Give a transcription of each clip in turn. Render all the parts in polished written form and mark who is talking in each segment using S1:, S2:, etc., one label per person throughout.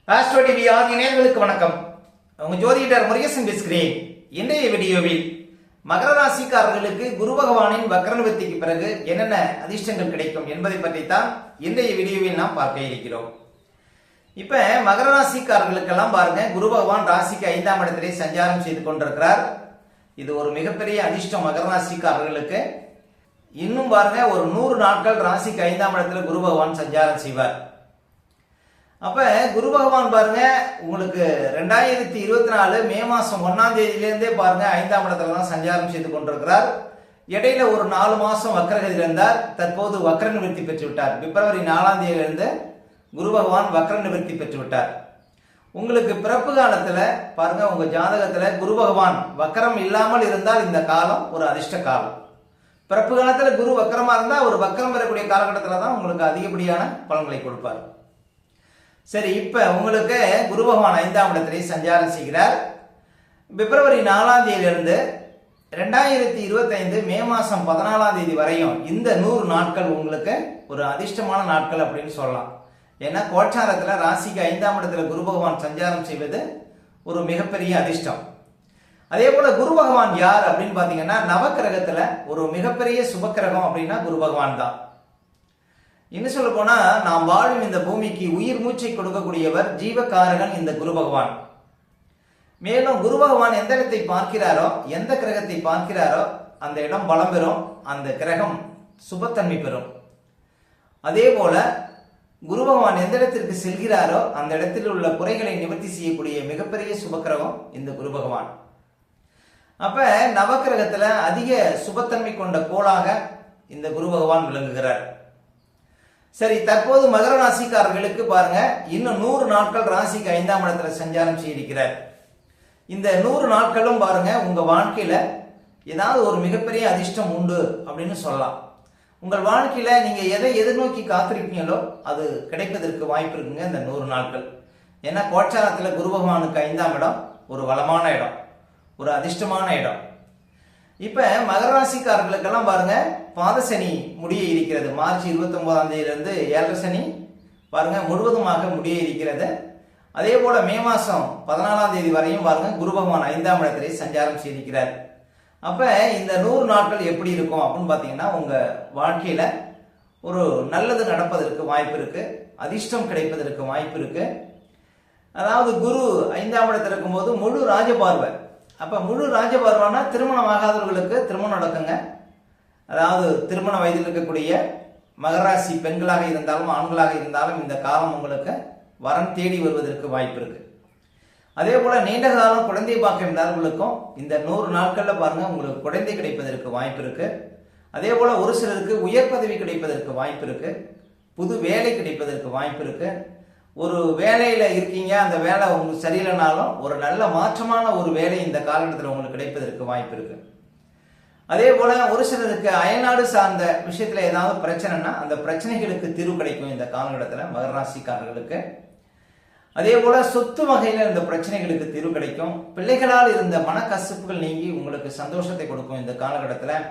S1: Astro TV ஆகிய நேயர்களுக்கு வணக்கம். உங்க ஜோதிடர் முருகேசன் பேசுகிறேன். இன்றைய வீடியோவில் மகர ராசிக்காரர்களுக்கு குரு பகவானின் வக்ரநிவர்த்திக்கு பிறகு என்னென்ன அதிர்ஷ்டங்கள் கிடைக்கும் என்பதை பற்றி தான் இன்றைய வீடியோவில் நாம் பார்க்க இருக்கிறோம். இப்ப மகர ராசிக்காரர்களுக்கெல்லாம் பாருங்க, குரு பகவான் ராசிக்கு 5ஆம் இடத்திலே சஞ்சாரம் செய்து கொண்டிருக்கிறார். இது ஒரு மிகப்பெரிய அதிர்ஷ்டம் மகர ராசிக்காரர்களுக்கு. இன்னும் பாருங்க, ஒரு 100 நாட்கள் ராசிக்கு 5ஆம் இடத்துல குரு பகவான் சஞ்சாரம் செய்வார். அப்ப குரு பகவான் பாருங்க, உங்களுக்கு 2024 மே மாசம் 1ஆம் தேதியிலிருந்தே பாருங்க 5ஆம் இடத்துல தான் சஞ்சாரம் செய்து கொண்டிருக்கிறார். இடையில ஒரு 4 மாசம் வக்ரகதியில் இருந்தார். தற்போது வக்ர நிவர்த்தி பெற்று விட்டார். பிப்ரவரி 4ஆம் தேதியிலிருந்து குரு பகவான் வக்ர நிவர்த்தி பெற்று விட்டார். உங்களுக்கு பிறப்பு காலத்துல பாருங்க, உங்க ஜாதகத்துல குரு பகவான் வக்கரம் இல்லாமல் இருந்தால் இந்த காலம் ஒரு அதிர்ஷ்ட காலம். பிறப்பு காலத்துல குரு வக்கரமா இருந்தா ஒரு வக்கரம் பெறக்கூடிய காலகட்டத்துல தான் உங்களுக்கு அதிகப்படியான பலன்களை கொடுப்பார். சரி, இப்ப உங்களுக்கு குரு பகவான் 5ஆம் இடத்திலே சஞ்சாரம் செய்கிறார். பிப்ரவரி 4ஆம் தேதியிலிருந்து 2025 மே மாசம் 14ஆம் தேதி வரையும் இந்த 100 நாட்கள் உங்களுக்கு ஒரு அதிர்ஷ்டமான நாட்கள் அப்படின்னு சொல்லலாம். ஏன்னா கோச்சாரத்துல ராசிக்கு 5ஆம் இடத்துல குரு பகவான் சஞ்சாரம் செய்வது ஒரு மிகப்பெரிய அதிர்ஷ்டம். அதே போல குரு பகவான் யார் அப்படின்னு பாத்தீங்கன்னா, நவக்கிரகத்துல ஒரு மிகப்பெரிய சுபக்கிரகம் அப்படின்னா குரு பகவான் தான். இன்னும் சொல்ல போனா, நாம் வாழும் இந்த பூமிக்கு உயிர் மூச்சை கொடுக்கக்கூடியவர் ஜீவகாரகன் இந்த குரு பகவான். மேலும் குரு பகவான் எந்த இடத்தை பார்க்கிறாரோ, எந்த கிரகத்தை பார்க்கிறாரோ அந்த இடம் பலம் பெறும், அந்த கிரகம் சுபத்தன்மை பெறும். அதே போல குரு பகவான் எந்த இடத்திற்கு செல்கிறாரோ அந்த இடத்தில் உள்ள குறைகளை நிவர்த்தி செய்யக்கூடிய மிகப்பெரிய சுபக்கிரகம் இந்த குரு பகவான். அப்ப நவக்கிரகத்துல அதிக சுபத்தன்மை கொண்ட கோளாக இந்த குரு பகவான் விளங்குகிறார். சரி, தற்போது மகர ராசிக்காரர்களுக்கு பாருங்க, இன்னும் 100 நாட்கள் ராசிக்கு 5ஆம் இடத்துல சஞ்சாரம் செய்திருக்கிறார். இந்த 100 நாட்களும் பாருங்க, உங்க வாழ்க்கையில ஏதாவது ஒரு மிகப்பெரிய அதிர்ஷ்டம் உண்டு அப்படின்னு சொல்லலாம். உங்கள் வாழ்க்கையில நீங்க எதை எதிர்நோக்கி காத்திருக்கீங்களோ அது கிடைப்பதற்கு வாய்ப்பு இருக்குங்க இந்த 100 நாட்கள். ஏன்னா கோச்சாரத்துல குரு பகவானுக்கு 5ஆம் இடம் ஒரு வளமான இடம், ஒரு அதிர்ஷ்டமான இடம். இப்ப மகர ராசிக்காரர்களுக்கெல்லாம் பாருங்க, பாத சனி முடிய இருக்கிறது. மார்ச் 29ஆம் தேதியிலிருந்து 7 சனி பாருங்க முழுவதுமாக முடிய இருக்கிறது. அதே போல மே மாசம் 14ஆம் தேதி வரையும் பாருங்க குரு பகவான் 5ஆம் இடத்திலே சஞ்சாரம் செய்திருக்கிறார். அப்ப இந்த 100 நாட்கள் எப்படி இருக்கும் அப்படின்னு பாத்தீங்கன்னா, உங்க வாழ்க்கையில ஒரு நல்லது நடப்பதற்கு வாய்ப்பு இருக்கு, அதிர்ஷ்டம் கிடைப்பதற்கு வாய்ப்பு இருக்கு. அதாவது குரு 5ஆம் இடத்துல இருக்கும்போது முழு ராஜபார்வை. அப்ப முழு ராஜபார்வானா திருமணம் ஆகாதவர்களுக்கு திருமணம் நடக்குங்க. அதாவது திருமண வயதில் இருக்கக்கூடிய மகராசி பெண்களாக இருந்தாலும் ஆண்களாக இருந்தாலும் இந்த காலம் உங்களுக்கு வரன் தேடி வருவதற்கு வாய்ப்பு இருக்கு. அதே போல நீண்ட காலம் குழந்தை பாக்கியம் இருந்தார்களுக்கும் இந்த 100 நாட்கள்ல பாருங்க உங்களுக்கு குழந்தை கிடைப்பதற்கு வாய்ப்பு இருக்கு. அதே போல ஒரு சிலருக்கு உயர் பதவி கிடைப்பதற்கு வாய்ப்பு இருக்கு, புது வேலை கிடைப்பதற்கு வாய்ப்பு இருக்கு. ஒரு வேலையில இருக்கீங்க, அந்த வேலை உங்களுக்கு சரியில்லைனாலும் ஒரு நல்ல மாற்றமான ஒரு வேலை இந்த காலகட்டத்தில் உங்களுக்கு கிடைப்பதற்கு வாய்ப்பு இருக்கு. அதே போல ஒரு சிலருக்கு அயல்நாடு சார்ந்த விஷயத்துல ஏதாவது பிரச்சனைனா அந்த பிரச்சனைகளுக்கு தீர்வு கிடைக்கும் இந்த காலகட்டத்தில் மகர ராசிக்காரர்களுக்கு. அதே போல சொத்து வகையில இந்த பிரச்சனைகளுக்கு தீர்வு கிடைக்கும். பிள்ளைகளால் இருந்த மனக்கசப்புகள் நீங்கி உங்களுக்கு சந்தோஷத்தை கொடுக்கும் இந்த காலகட்டத்தில்.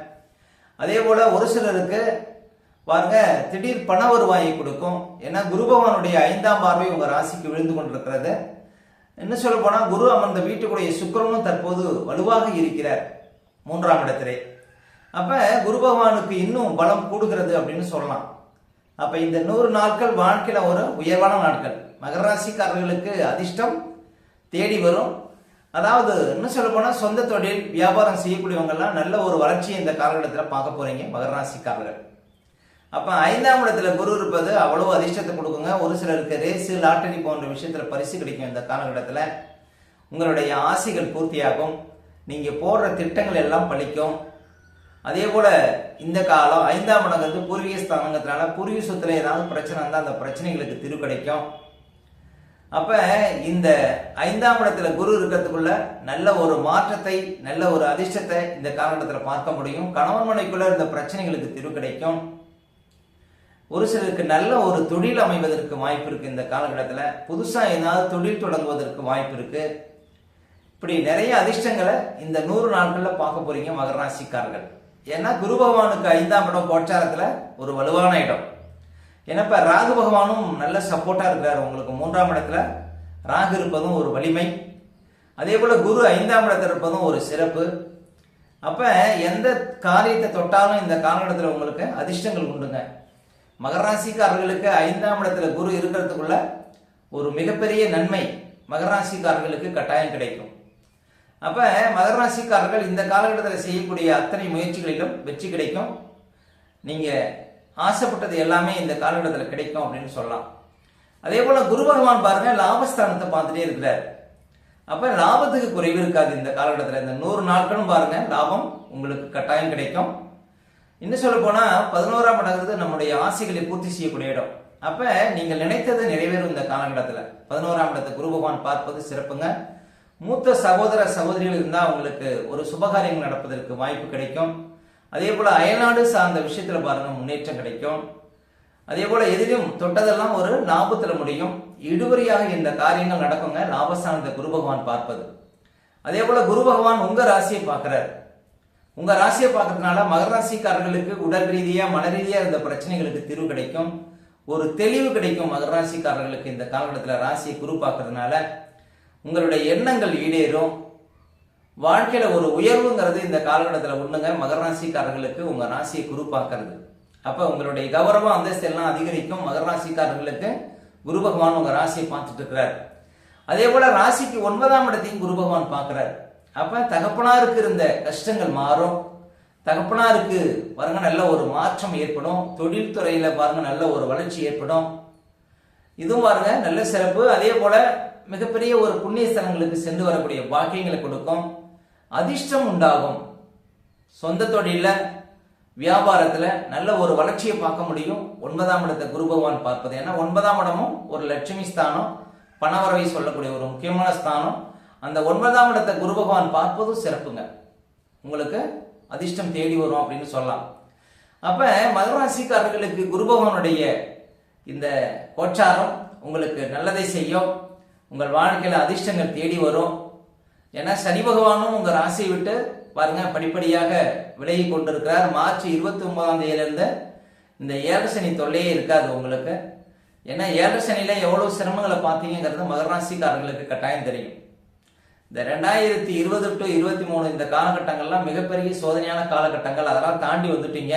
S1: அதே போல ஒரு சிலருக்கு பாருங்க திடீர் பண வருவாயை கொடுக்கும். ஏன்னா குரு பகவானுடைய 5ஆம் பார்வை உங்க ராசிக்கு விழுந்து கொண்டிருக்கிறது. இன்னும் சொல்ல போனா, குரு அமர்ந்த வீட்டுக்குடைய சுக்கிரனும் தற்போது வலுவாக இருக்கிறார் 3ஆம் இடத்திலே. அப்ப குரு பகவானுக்கு இன்னும் பலம் கூடுகிறது அப்படின்னு சொல்லலாம். அப்ப இந்த 100 நாட்கள் வாழ்க்கையில ஒரு உயர்வான நாட்கள். மகர ராசிக்காரர்களுக்கு அதிர்ஷ்டம் தேடி வரும். அதாவது இன்னும் சொல்ல போனா, சொந்த தொழில் வியாபாரம் செய்யக்கூடியவங்க எல்லாம் நல்ல ஒரு வளர்ச்சியை இந்த காலகட்டத்தில் பார்க்க போறீங்க மகர ராசிக்காரர்கள். அப்ப 5ஆம் இடத்துல குரு இருப்பது அவ்வளவு அதிர்ஷ்டத்தை கொடுக்குங்க. ஒரு சிலருக்கு ரேசு லாட்டரி போன்ற விஷயத்துல பரிசு கிடைக்கும் இந்த காலகட்டத்தில். உங்களுடைய ஆசைகள் பூர்த்தியாகும், நீங்க போடுற திட்டங்கள் எல்லாம் பலிக்கும். அதே போல இந்த காலம் 5ஆம் இடங்கிறது பூர்வீக ஸ்தானங்கிறதுனால பூர்வீக சொத்துல ஏதாவது பிரச்சனை இருந்தால் அந்த பிரச்சனைகளுக்கு தீர்வு கிடைக்கும். அப்ப இந்த 5ஆம் இடத்துல குரு இருக்கிறதுக்குள்ள நல்ல ஒரு மாற்றத்தை, நல்ல ஒரு அதிர்ஷ்டத்தை இந்த காலகட்டத்தில் பார்க்க முடியும். கணவன் மனைக்குள்ள இருந்த பிரச்சனைகளுக்கு தீர்வு கிடைக்கும். ஒரு சிலருக்கு நல்ல ஒரு தொழில் அமைவதற்கு வாய்ப்பு இருக்கு இந்த காலகட்டத்தில். புதுசா ஏதாவது தொழில் தொடங்குவதற்கு வாய்ப்பு இருக்கு. இப்படி நிறைய அதிர்ஷ்டங்களை இந்த 100 நாட்கள்ல பார்க்க போறீங்க மகர ராசிக்காரர்கள். ஏன்னா குரு பகவானுக்கு 5ஆம் இடம் கோச்சாரத்துல ஒரு வலுவான இடம். ஏன்னா இப்ப ராகு பகவானும் நல்ல சப்போர்ட்டா இருக்கிறார் உங்களுக்கு 3ஆம் இடத்துல. ராகு இருப்பதும் ஒரு வலிமை. அதே போல குரு 5ஆம் இடத்துல இருப்பதும் ஒரு சிறப்பு. அப்ப எந்த காரியத்தை தொட்டாலும் இந்த காலகட்டத்தில் உங்களுக்கு அதிர்ஷ்டங்கள் உண்டுங்க. மகர ராசிக்காரர்களுக்கு 5ஆம் இடத்துல குரு இருக்கிறதுக்குள்ள ஒரு மிகப்பெரிய நன்மை மகர ராசிக்காரர்களுக்கு கட்டாயம் கிடைக்கும். அப்ப மகர ராசிக்காரர்கள் இந்த காலகட்டத்தில் செய்யக்கூடிய அத்தனை முயற்சிகளிலும் வெற்றி கிடைக்கும். நீங்க ஆசைப்பட்டது எல்லாமே இந்த காலகட்டத்தில் கிடைக்கும் அப்படின்னு சொல்லலாம். அதே போல குரு பகவான் பாருங்க லாபஸ்தானத்தை பார்த்துட்டே இருக்கிறார். அப்ப லாபத்துக்கு குறைவு இருக்காது இந்த காலகட்டத்தில். இந்த 100 நாட்களும் பாருங்க லாபம் உங்களுக்கு கட்டாயம் கிடைக்கும். இன்னும் சொல்ல போனா 11ஆம் இடங்கிறது நம்முடைய ஆசைகளை பூர்த்தி செய்யக்கூடிய இடம். அப்ப நீங்கள் நினைத்தது நிறைவேறும் இந்த காலகட்டத்தில். 11ஆம் இடத்தை குரு பகவான் பார்ப்பது சிறப்புங்க. மூத்த சகோதர சகோதரிகள் இருந்தால் உங்களுக்கு ஒரு சுபகாரியங்கள் நடப்பதற்கு வாய்ப்பு கிடைக்கும். அதே போல அயல்நாடு சார்ந்த விஷயத்துல பாருங்க முன்னேற்றம் கிடைக்கும். அதே போல எதிலும் தொட்டதெல்லாம் ஒரு லாபத்துல முடியும். இடுவரியாக இந்த காரியங்கள் நடக்குங்க லாபஸ்தானத்தை குரு பகவான் பார்ப்பது. அதே போல குரு பகவான் உங்க ராசியை பார்க்கிறார். உங்க ராசியை பார்க்கறதுனால மகர ராசிக்காரர்களுக்கு உடல் ரீதியா மன ரீதியா இருந்த பிரச்சனைகளுக்கு தீர்வு கிடைக்கும். ஒரு தெளிவு கிடைக்கும் மகர ராசிக்காரர்களுக்கு இந்த காலகட்டத்தில் ராசியை குரு பார்க்கறதுனால. உங்களுடைய எண்ணங்கள் ஈடேறும். வாழ்க்கையில ஒரு உயர்வுங்கிறது இந்த காலகட்டத்தில் ஒண்ணுங்க மகர ராசிக்காரர்களுக்கு உங்க ராசியை குரு பார்க்கறது. அப்ப உங்களுடைய கௌரவம் அந்தஸ்து எல்லாம் அதிகரிக்கும். மகர ராசிக்காரர்களுக்கு குரு பகவான் உங்க ராசியை பார்த்துட்டு இருக்கிறார். அதே போல ராசிக்கு 9ஆம் இடத்தையும் குரு பகவான் பார்க்கிறார். அப்ப தகப்பனாருக்கு இருந்த கஷ்டங்கள் மாறும். தகப்பனாருக்கு பாருங்க நல்ல ஒரு மாற்றம் ஏற்படும். தொழில் துறையில பாருங்க நல்ல ஒரு வளர்ச்சி ஏற்படும். இதுவும் பாருங்க நல்ல சிறப்பு. அதே போல மிகப்பெரிய ஒரு புண்ணிய ஸ்தலங்களுக்கு சென்று வரக்கூடிய பாக்கியங்களை கொடுக்கும். அதிர்ஷ்டம் உண்டாகும். சொந்த தொழில வியாபாரத்துல நல்ல ஒரு வளர்ச்சியை பார்க்க முடியும் 9ஆம் இடத்தை குரு பகவான் பார்ப்பது. ஏன்னா 9ஆம் இடமும் ஒரு லட்சுமி ஸ்தானம், பணவரவை சொல்லக்கூடிய ஒரு முக்கியமான ஸ்தானம். அந்த 9ஆம் இடத்தை குரு பகவான் பார்ப்பதும் சிறப்புங்க. உங்களுக்கு அதிர்ஷ்டம் தேடி வரும் அப்படின்னு சொல்லலாம். அப்ப மகர ராசிக்காரர்களுக்கு குரு பகவானுடைய இந்த கோச்சாரம் உங்களுக்கு நல்லதை செய்யும். உங்கள் வாழ்க்கையில அதிர்ஷ்டங்கள் தேடி வரும். ஏன்னா சனி பகவானும் உங்க ராசியை விட்டு பாருங்க படிப்படியாக விலகி கொண்டிருக்கிறார். மார்ச் 29ஆம் தேதியிலிருந்து இந்த 7 சனி தொல்லையே இருக்காது உங்களுக்கு. ஏன்னா 7 சனியில எவ்வளவு சிரமங்களை பார்த்தீங்கிறது மகர ராசிக்காரர்களுக்கு கட்டாயம் தெரியும். இந்த 2020 to 23 இந்த காலகட்டங்கள்லாம் மிகப்பெரிய சோதனையான காலகட்டங்கள். அதெல்லாம் தாண்டி வந்துட்டீங்க.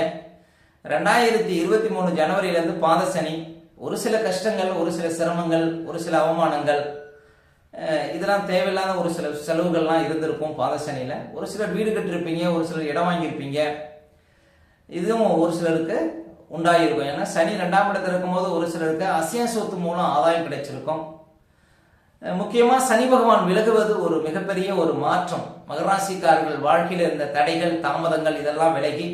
S1: 2023 ஜனவரியிலிருந்து பாத சனி, ஒரு சில கஷ்டங்கள், ஒரு சில சிரமங்கள், ஒரு சில அவமானங்கள், இதெல்லாம் தேவையில்லாத ஒரு சில செலவுகள்லாம் இருந்திருக்கும் பாத சனியில. ஒரு சிலர் வீடு கட்டிருப்பீங்க, ஒரு சிலர் இடம் வாங்கியிருப்பீங்க. இதுவும் ஒரு சிலருக்கு உண்டாயிருக்கும். ஏன்னா சனி 2ஆம் இடத்துல இருக்கும்போது ஒரு சிலருக்கு அசைய சொத்து மூலம் ஆதாயம் கிடைச்சிருக்கும். முக்கியமா சனி பகவான் விலகுவது ஒரு மிகப்பெரிய ஒரு மாற்றம். மகர ராசிக்காரர்கள் வாழ்க்கையில இருந்த தடைகள், தாமதங்கள் இதெல்லாம் விலகி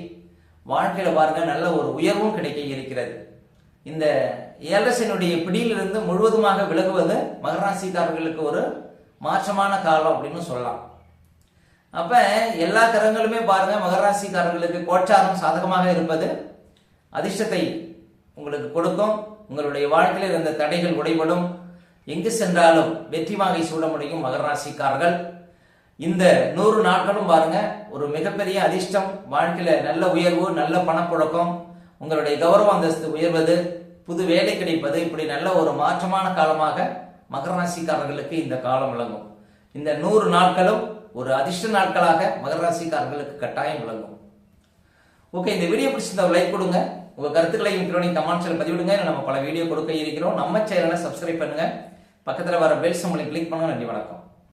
S1: வாழ்க்கையில பாருங்க நல்ல ஒரு உயர்வும் கிடைக்க இருக்கிறது. இந்த 7 சனியுடைய பிடியிலிருந்து முழுவதுமாக விலகுவது மகர ராசிக்காரர்களுக்கு ஒரு மாற்றமான காலம் அப்படின்னு சொல்லலாம். அப்ப எல்லா கிரகங்களுமே பாருங்க மகர ராசிக்காரர்களுக்கு கோச்சாரம் சாதகமாக இருப்பது அதிர்ஷ்டத்தை உங்களுக்கு கொடுக்கும். உங்களுடைய வாழ்க்கையில் இருந்த தடைகள் உடைபடும். எங்கு சென்றாலும் வெற்றி வாகை சூட முடியும் மகர ராசிக்காரர்கள். இந்த 100 நாட்களும் பாருங்க ஒரு மிகப்பெரிய அதிர்ஷ்டம். வாழ்க்கையில நல்ல உயர்வு, நல்ல பணப்புழக்கம், உங்களுடைய கௌரவ அந்தஸ்து உயர்வது, புது வேலை கிடைப்பது, இப்படி நல்ல ஒரு மாற்றமான காலமாக மகர ராசிக்காரர்களுக்கு இந்த காலம் விளங்கும். இந்த 100 நாட்களும் ஒரு அதிர்ஷ்ட நாட்களாக மகர ராசிக்காரர்களுக்கு கட்டாயம் விளங்கும். ஓகே, இந்த வீடியோ பிடிச்சிருந்தா ஒரு லைக் கொடுங்க. உங்க கருத்துக்களை கமெண்ட்ஸ்ல பதிவிடுங்க. நம்ம பல வீடியோ கொடுக்க இருக்கிறோம். நம்ம சேனலை சப்ஸ்கிரைப் பண்ணுங்க. பக்கத்துல வர பெல் சிம்பலை கிளிக் பண்ணுங்க. நன்றி, வணக்கம்.